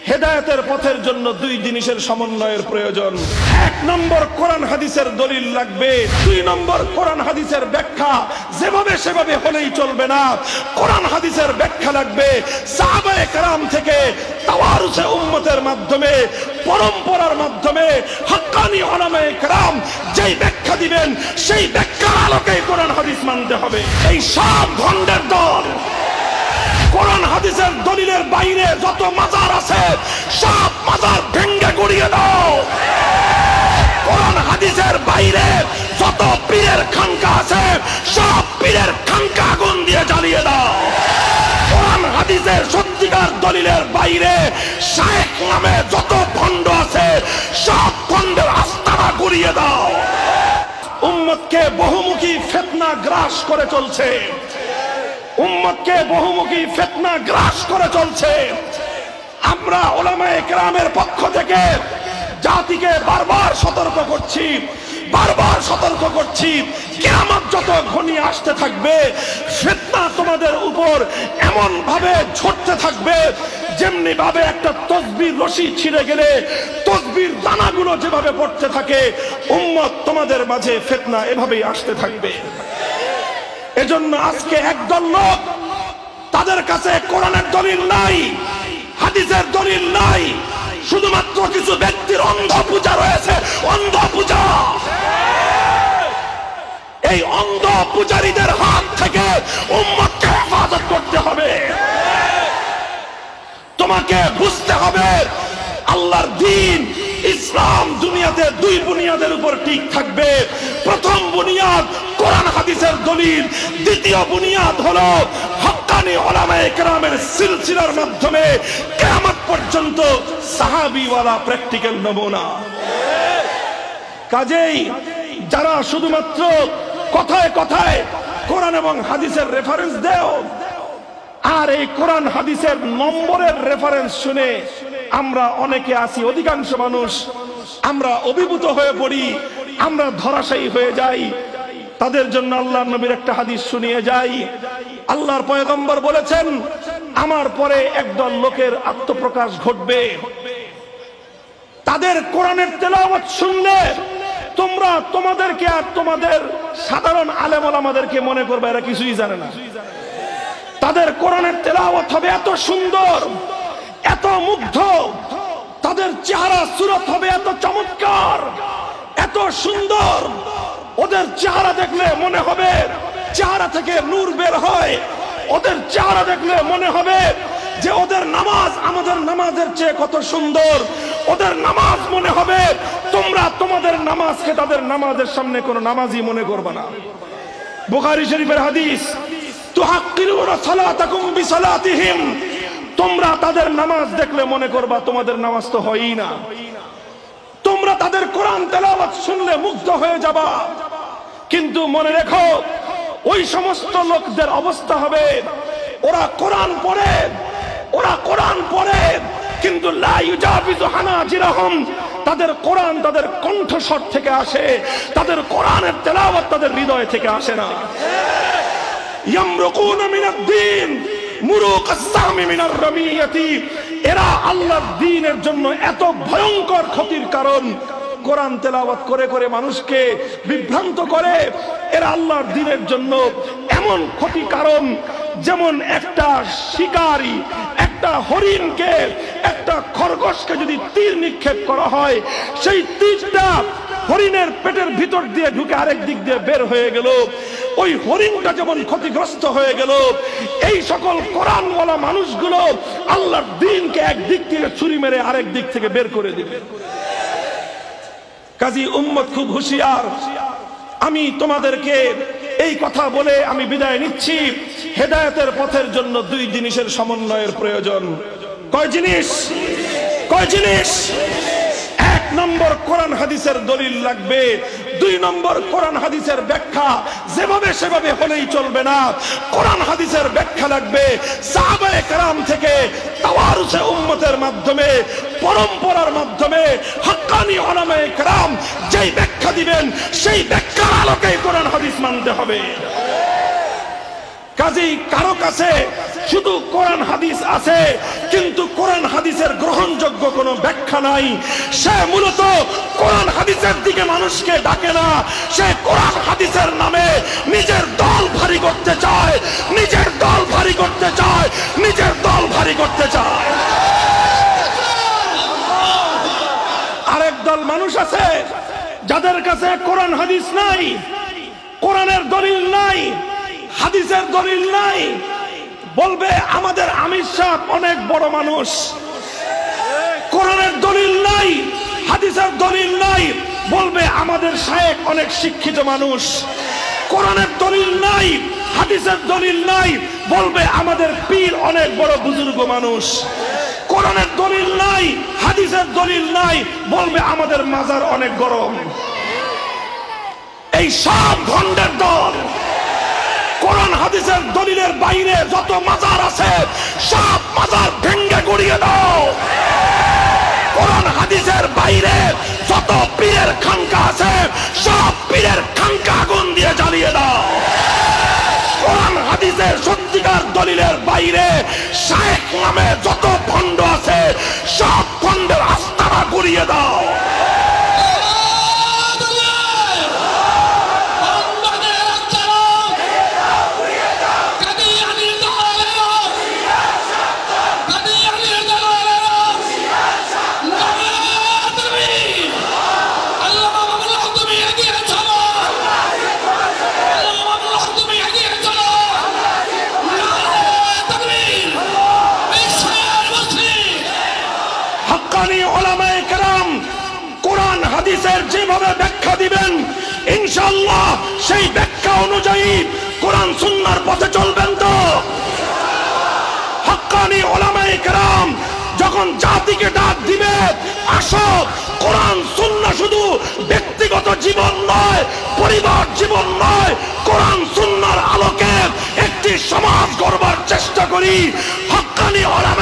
হেদায়েতের পথের জন্য দুই জিনিসের সমন্বয়ের প্রয়োজন। এক নম্বর কোরআন হাদিসের দলিল লাগবে, দুই নম্বর কোরআন হাদিসের ব্যাখ্যা। যেভাবে সেভাবে হলেই চলবে না, কোরআন হাদিসের ব্যাখ্যা লাগবে। সাহাবায়ে কেরাম থেকে তাওয়ারুসে উম্মতের মাধ্যমে, পরম্পরার মাধ্যমে হাক্কানি উলামায়ে কেরাম যেই ব্যাখ্যা দিবেন, সেই ব্যাখ্যার আলোকেই কোরআন হাদিস মানতে হবে। এই সব ভণ্ডের দল কোরআন হাদিসের দলিলের বাইরে যত মাজার আছে সব মাজার ভেঙে গুড়িয়ে দাও। কোরআন হাদিসের বাইরে যত পীরের খানকা আছে সব পীরের খানকা আগুন দিয়ে জ্বালিয়ে দাও। কোরআন হাদিসের সত্যিকার দলিলের বাইরে শায়েখ নামে যত ভণ্ড আছে সব ভণ্ডের আস্তানা গুড়িয়ে দাও। উম্মতকে বহুমুখী ফিতনা গ্রাস করে চলছে, উম্মতকে বহুমুখী ফিতনা গ্রাস করে চলছে। আমরা উলামায়ে কেরামের পক্ষ থেকে জাতিকে বারবার সতর্ক করছি, কিয়ামত যত ঘনিয়ে আসতে থাকবে ফিতনা তোমাদের উপর এমন ভাবে ঝরতে থাকবে যেমনি ভাবে একটা তসবির রশি ছিঁড়ে গেলে তসবির দানাগুলো যেভাবে পড়তে থাকে, উম্মত তোমাদের মাঝে ফিতনা এভাবেই আসতে থাকবে। এজন্য আজকে একদল লোক, তাদের কাছে কোরআনের দলিল নাই, হাদিসের দলিল নাই, শুধুমাত্র কিছু ব্যক্তির অন্ধ পূজা রয়েছে, অন্ধ পূজা। এই অন্ধ পূজারীদের হাত থেকে উম্মতকে হেফাজত করতে হবে। তোমাকে বুঝতে হবে আল্লাহর দ্বীন ইসলাম দুনিয়াতে দুই বুনিয়াদের উপর ঠিক থাকবে। প্রথম বুনিয়াদ কোরআন হাদিসের দলিল, দ্বিতীয় বুনিয়াদ হলো হক্কানি উলামায়ে কেরামের সিলসিলার মাধ্যমে কিয়ামত পর্যন্ত সাহাবীওয়ালা প্র্যাকটিক্যাল নমুনা। কাজেই যারা শুধুমাত্র কথায় কথায় কোরআন এবং হাদিসের রেফারেন্স দেও আর এই কোরআন হাদিসের নম্বরের রেফারেন্স শুনে আমরা অনেকে আছি, অধিকাংশ মানুষ আমরা অভিভূত হয়ে পড়ি, আমরা ধরাশায়ী হয়ে যাই। তাদের জন্য আল্লাহর নবীর একটা হাদিস শুনিয়ে যাই। আল্লাহর পয়গম্বর বলেছেন, আমার পরে একদল লোকের আত্মপ্রকাশ ঘটবে, তাদের কোরআনের তেলাওয়াত শুনলে তোমরা তোমাদেরকে আর তোমাদের সাধারণ আলেম ওলামাদেরকে মনে করবে এরা কিছুই জানে না। তাদের কোরআনের তেলাওয়াত হবে এত সুন্দর, এত মুগ্ধ, তাদের চেহারা সুরত হবে এত চমৎকার, এত সুন্দর, ওদের চেহারা দেখলে মনে হবে চেহারা থেকে নূর বের হয়, ওদের চেহারা দেখলে মনে হবে যে ওদের নামাজ আমাদের নামাজের চেয়ে কত সুন্দর, ওদের নামাজ মনে হবে তোমরা তোমাদের নামাজকে তাদের নামাজের সামনে কোনো নামাজই মনে করবে না। বুখারী শরীফের হাদিস, তুহাক্কিরুনা সালাতাকুম বিসালাতিহিম, তোমরা তাদের নামাজ দেখলে মনে করবা তোমাদের নামাজ তো হয়ই না। তোমরা তাদের কোরআন তেলাওয়াত শুনলে মুগ্ধ হয়ে যাবা, কিন্তু মনে রেখো ওই সমস্ত লোকদের অবস্থা হবে ওরা কোরআন পড়ে কিন্তু লা ইউজাবিজু হানাজিরাহুম, তাদের কোরআন তাদের কণ্ঠস্বর থেকে আসে, তাদের কোরআনের তেলাওয়াত তাদের হৃদয় থেকে আসে না। ইয়ামরুকুনা মিনাদ-দ্বীন মুরুকাস সাহমি মিনার রামিয়াতি, এরা আল্লাহর দ্বীনের জন্য এত ভয়ঙ্কর ক্ষতির কারণ। কোরআন তেলাওয়াত করে করে মানুষকে বিভ্রান্ত করে, এরা আল্লাহর দ্বীনের জন্য এমন ক্ষতি কারণ, যেমন একটা শিকারী একটা হরিণকে, একটা খরগোশকে যদি তীর নিক্ষেপ করা হয়, সেই তীরটা হরিণের পেটের ভিতর দিয়ে ঢুকে আরেক দিক দিয়ে বের হয়ে গেল, ওই হরিণটা যেমন ক্ষতিগ্রস্ত হয়ে গেল, এই সকল কোরআনওয়ালা মানুষগুলো আল্লাহর দ্বীনকে একদিক থেকে ছুরি মেরে আরেক দিক থেকে বের করে দিবে। কাজী উম্মত খুব হুঁশিয়ার। আমি তোমাদেরকে এই কথা বলে আমি বিদায় নিচ্ছি। হেদায়েতের পথের জন্য দুই জিনিসের সমন্বয়ের প্রয়োজন। কয় জিনিস? এক নম্বর কোরআন হাদিসের দলিল লাগবে, দুই নম্বর কোরআন হাদিসের ব্যাখ্যা। যেভাবে সেভাবে হলেই চলবে না, কোরআন হাদিসের ব্যাখ্যা লাগবে। সাহাবায়ে কেরাম থেকে তাওয়ারুসে উম্মতের মাধ্যমে, পরম্পরার মাধ্যমে হাক্কানি উলামায়ে কেরাম যেই ব্যাখ্যা দিবেন, সেই ব্যাখ্যার আলোকেই কোরআন হাদিস মানতে হবে। কাজেই কারো কাছে শুধু কোরআন হাদিস আছে কিন্তু কোরআন হাদিসের গ্রহণযোগ্য গ্রহণযোগ্য কোনো ব্যাখ্যা নাই। সে মূলত কোরআন হাদিসের দিকে মানুষকে ডাকে না, সে কোরআন হাদিসের নামে নিজের দল ভারী করতে চায়, নিজের দল ভারী করতে চায়, নিজের দল ভারী করতে চায়। আরেক দল মানুষ আছে যাদের কাছে কোরআন হাদিস নাই, কোরআনের দলিল নাই, হাদিসের দলিল নাই, বলবে আমাদের আমির সাহেব অনেক বড় মানুষ। কোরআনের দলিল নাই, হাদিসের দলিল নাই, বলবে আমাদের শায়েখ অনেক শিক্ষিত মানুষ। কোরআনের দলিল নাই, হাদিসের দলিল নাই, বলবে আমাদের পীর অনেক বড় বুজুর্গ মানুষ। কোরআনের দলিল নাই, হাদিসের দলিল নাই, বলবে আমাদের মাজার অনেক গরম। এই সব ভণ্ডের দল। কোরআন হাদিসের দলিলের বাইরে যত মাজার আছে সব মাজার ভেঙ্গে গুড়িয়ে দাও। কোরআন হাদিসের বাইরে যত পীরের খানকা আছে সব পীরের খানকা আগুন দিয়ে জ্বালিয়ে দাও। কোরআন হাদিসের সত্যিকার দলিলের বাইরে শায়েখ নামে যত ভণ্ড আছে সব ভণ্ডের আস্তানা গুড়িয়ে দাও। কোরআন হাদিসের যেভাবে ব্যাখ্যা দিবেন ইনশাআল্লাহ সেই ব্যাখ্যা অনুযায়ী কোরআন সুন্নাহর পথে চলবেন তো? হক্কানি উলামায়ে কেরাম যখন জাতিকে ডাক দিবে, আসো কোরআন সুন্নাহ শুধু ব্যক্তিগত জীবন নয়, পরিবার জীবন নয়, কোরআন সুন্নাহর আলোকে একটি সমাজ গড়বার চেষ্টা করি। হক্কানি উলামায়ে